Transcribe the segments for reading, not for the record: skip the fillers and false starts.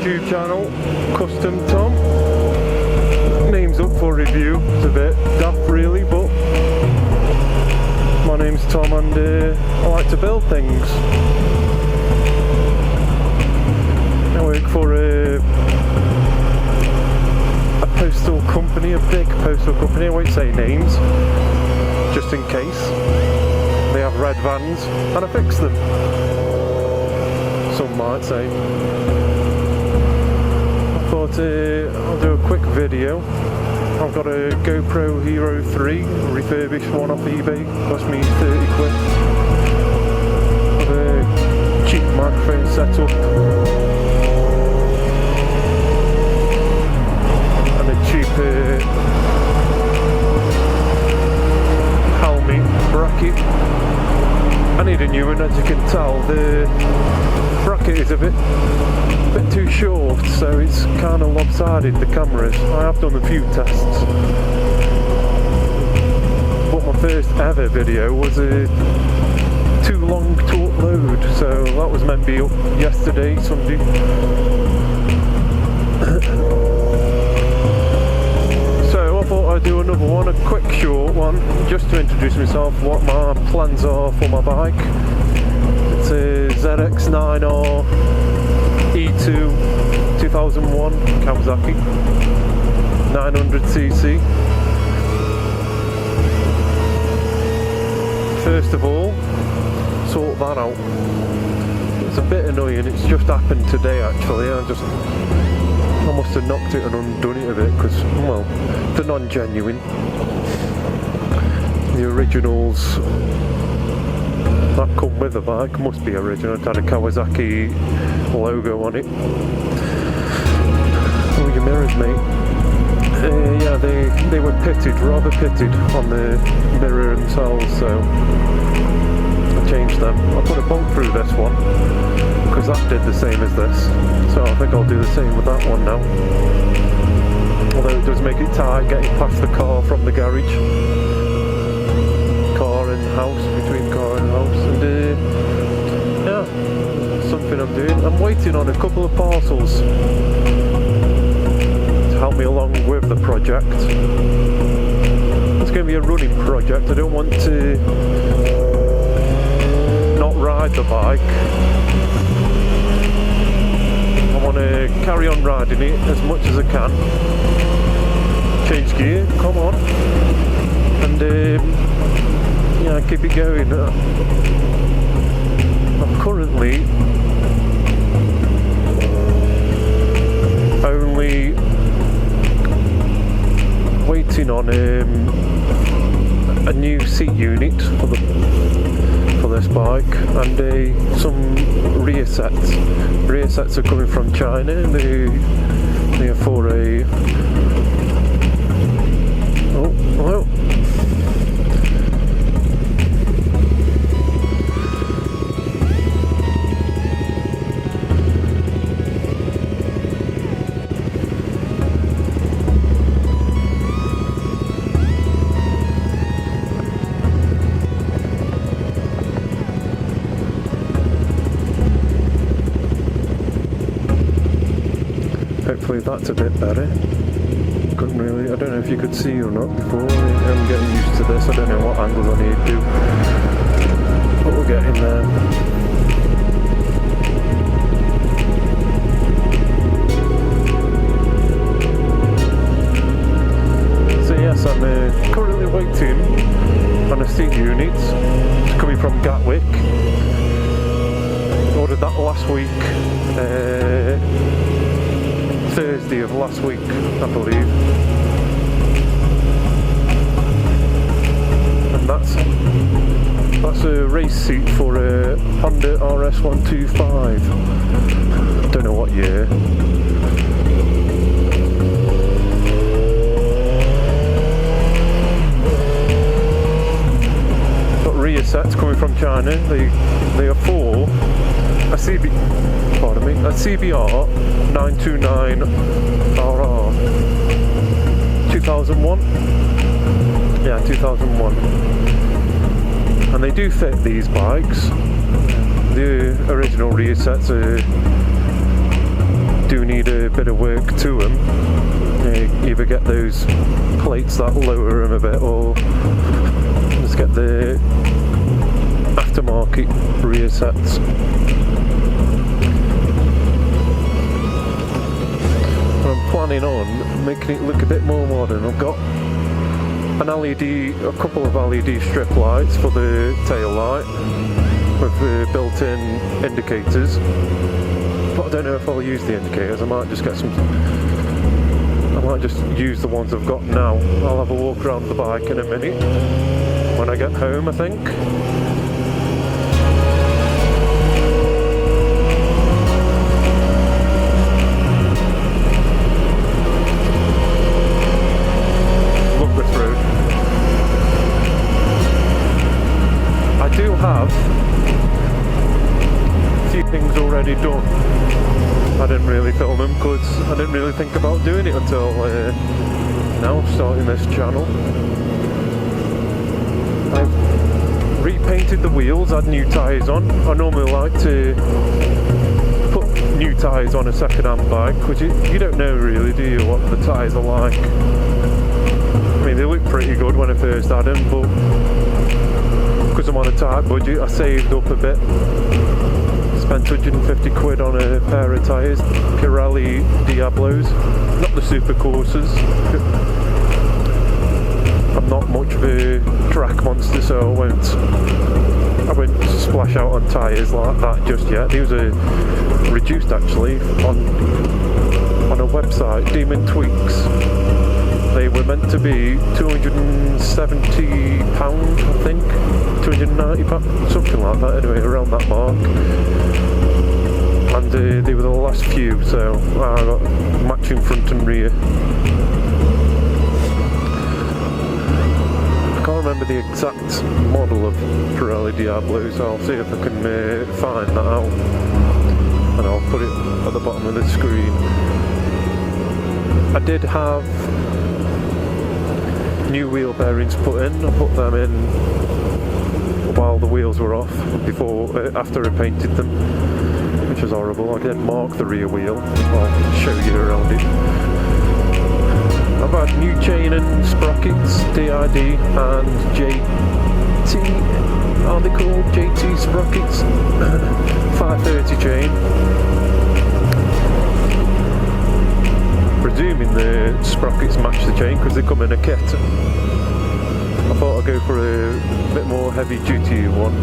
YouTube channel, Custom Tom. Name's up for review. It's a bit daft really, but my name's Tom and I like to build things. I work for a postal company, a big postal company. I won't say names, just in case. They have red vans and I fix them, some might say. I thought I'll do a quick video. I've got a GoPro Hero 3, refurbished one off eBay, cost me 30 quid. With a cheap microphone setup and a cheap helmet bracket. I need a new one, as you can tell. The bracket is a bit too short, so it's kind of lopsided, the cameras. I have done a few tests, but my first ever video was too long to upload, so that was meant to be up yesterday, Sunday. So I thought I'd do another one, a quick short one, just to introduce myself, what my plans are for my bike. It's a ZX9R E2 2001 Kawasaki 900cc. First of all, sort that out. It's a bit annoying, it's just happened today actually. I must have knocked it and undone it a bit because, well, they're non-genuine. The originals that come with the bike must be original. It had a Kawasaki logo on it. Oh, your mirrors, mate. Yeah, they were pitted, rather pitted on the mirror themselves, so I changed them. I put a bolt through this one because that did the same as this, so I think I'll do the same with that one now. Although it does make it tight getting past the car from the garage. Car and house, between car and house, and yeah, something I'm doing. I'm waiting on a couple of parcels to help me along with the project. It's going to be a running project. I don't want to not ride the bike. I want to carry on riding it as much as I can. Change gear, come on, and yeah, keep it going. I'm currently only waiting on a new seat unit for this bike and some rear sets. Rear sets are coming from China, and they are for a. Oh, hello. Hopefully that's a bit better. Couldn't really, I don't know if you could see or not before. I'm getting used to this, I don't know what angles I need to do. But we'll get in there. So yes, I'm currently waiting on a seat unit. It's coming from Gatwick. Ordered that last week. Thursday of last week, I believe, and that's a race seat for a Honda RS125. Don't know what year. Got rear sets coming from China. They are for a CBR 929RR 2001. Yeah, 2001. And they do fit these bikes. The original rear sets do do need a bit of work to them. Either get those plates that lower them a bit, or just get the aftermarket rear sets. I'm planning on making it look a bit more modern. I've got an a couple of LED strip lights for the tail light with built-in indicators, but I don't know if I'll use the indicators. I might just use the ones I've got now. I'll have a walk around the bike in a minute when I get home, I think. Look this road. I do have a few things already done. I didn't really film them because I didn't really think about doing it until now, starting this channel. I've repainted the wheels, had new tyres on. I normally like to put new tyres on a second-hand bike because you don't know really, do you, what the tyres are like. I mean, they look pretty good when I first had them, but because I'm on a tight budget, I saved up a bit. Spent 150 quid on a pair of tyres, Pirelli Diablos, not the super courses. I'm not much of a track monster, so I won't splash out on tyres like that just yet. These are reduced actually on a website, Demon Tweaks. They were meant to be £270, I think, £290, something like that, anyway, around that mark. And they were the last few, so I got matching front and rear. I can't remember the exact model of Pirelli Diablo, so I'll see if I can find that out. And I'll put it at the bottom of the screen. I did have new wheel bearings put in. I put them in while the wheels were off, after I painted them, which was horrible. I didn't mark the rear wheel. I'll show you around it. I've had new chain and sprockets, DID and JT, are they called? JT sprockets, 530 chain. Presuming the sprockets match the chain because they come in a kit. I thought I'd go for a bit more heavy duty one.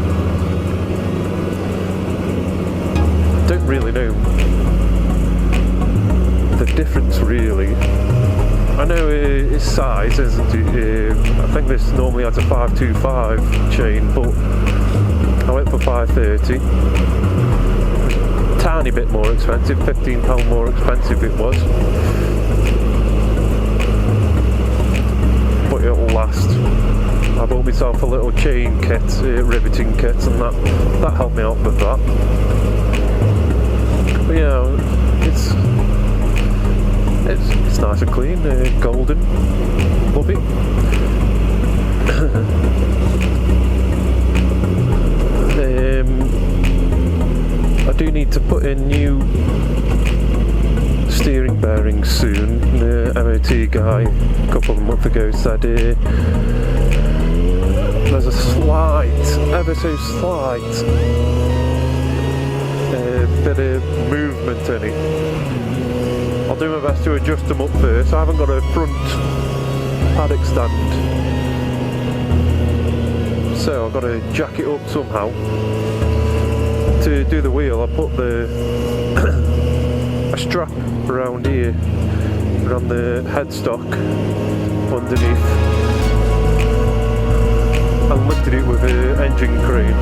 Don't really know the difference really. I know it's size, isn't it? I think this normally has a 525 chain, but I went for 530. Tiny bit more expensive, £15 more expensive it was. But it'll last. I bought myself a little chain kit, riveting kit, and that helped me out with that. But yeah, it's nice and clean, golden, love it. I do need to put in new steering bearings soon. The MOT guy a couple of months ago said there's a slight, ever so slight bit of movement in it. I'll do my best to adjust them up first. I haven't got a front paddock stand, so I've got to jack it up somehow. To do the wheel, I put a strap around here, around the headstock underneath, and lifted it with an engine crane.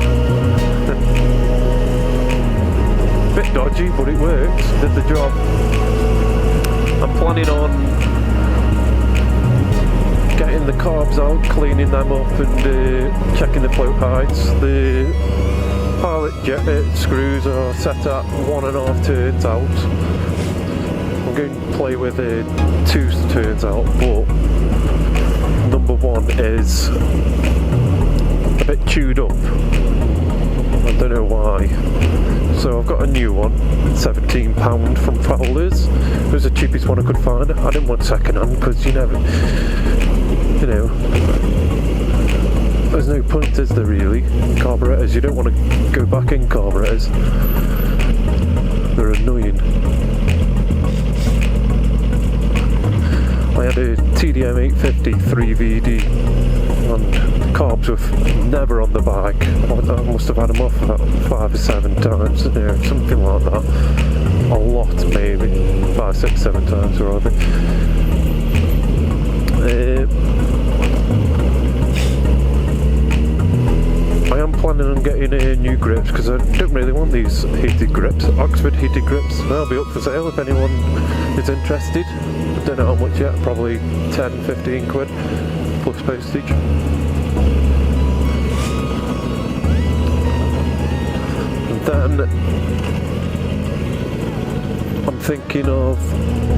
Bit dodgy, but it works, did the job. I'm planning on getting the carbs out, cleaning them up and checking the float heights. The pilot jet screws are set at 1.5 turns out. I'm going to play with 2 turns out, but number 1 is a bit chewed up. And don't know why. So I've got a new one, £17 from Fowler's. It was the cheapest one I could find. I didn't want second hand because you never, you know, there's no point, is there really, in carburetors? You don't want to go back in carburetors. They're annoying. I had a TDM 850 3VD and carbs were never on the bike. I must have had them off about 5 or 7 times, you know, something like that. A lot, maybe 5, 6, 7 times rather. I am planning on getting new grips because I don't really want these heated grips, Oxford heated grips. They'll be up for sale if anyone is interested. I don't know how much yet, probably 10, 15 quid plus postage. And then I'm thinking of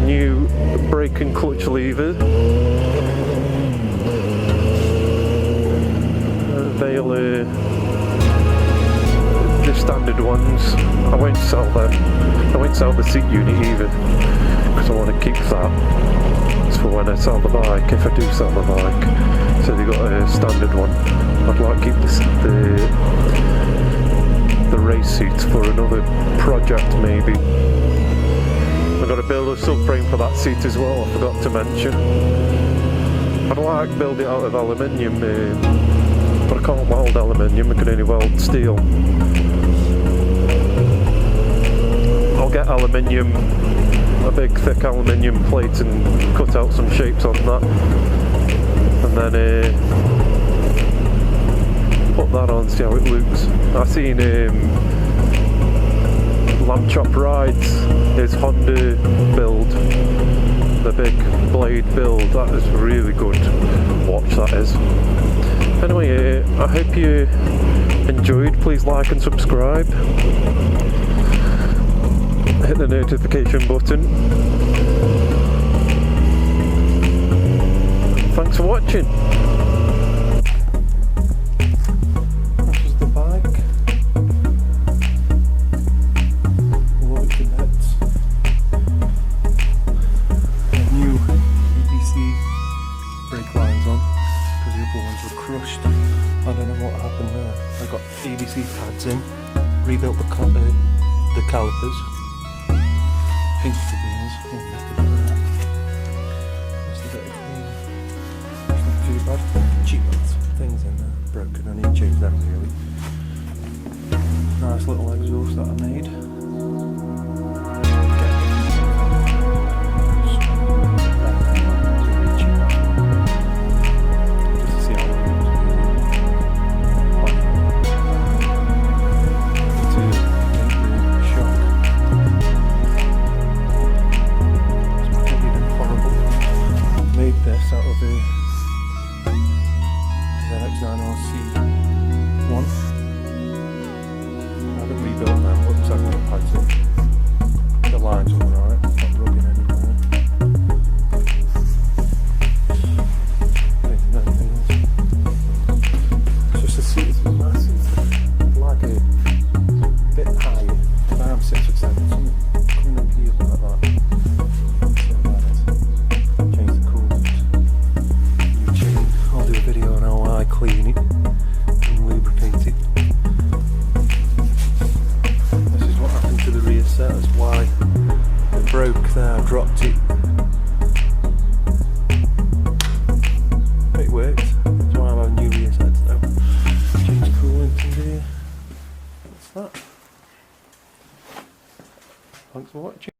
new brake and clutch lever. The standard ones, I won't sell them. I won't sell the seat unit either because I want to keep that. It's for when I sell the bike, if I do sell the bike. So they got a standard one. I'd like to keep the race seats for another project maybe. I've got to build a subframe for that seat as well, I forgot to mention. I'd like to build it out of aluminium, but I can't weld aluminium, I can only weld steel. I'll get aluminium, a big thick aluminium plate and cut out some shapes on that. And then put that on, see how it looks. I've seen Lamb Chop Rides, his Honda build, the big blade build, that is really good watch, that is. Anyway, I hope you enjoyed. Please like and subscribe. Hit the notification button. Thanks for watching. This is the bike. Love it to bits. New EBC brake lines on because the other ones were crushed. I don't know what happened there. I got EBC pads in, rebuilt the calipers. Pink the wheels, just a bit of clean. It's not too bad. Cheap things in there, broken, I need to change them really. Nice little exhaust that I made. Just to see how it this out of a ZX9R C1. I haven't rebuilt them, but it's having the pads in. The lines are alright, it's not rubbing anymore. It's just the seat is massive. I'd like it a bit higher. If I am 6 foot 7, something coming up here like that. Video on how I clean it and lubricate it. This is what happened to the rear set, that's why it broke there, I dropped it. It worked, that's why I'm having new rear sets now. Change coolant in here. That's that. Thanks for watching.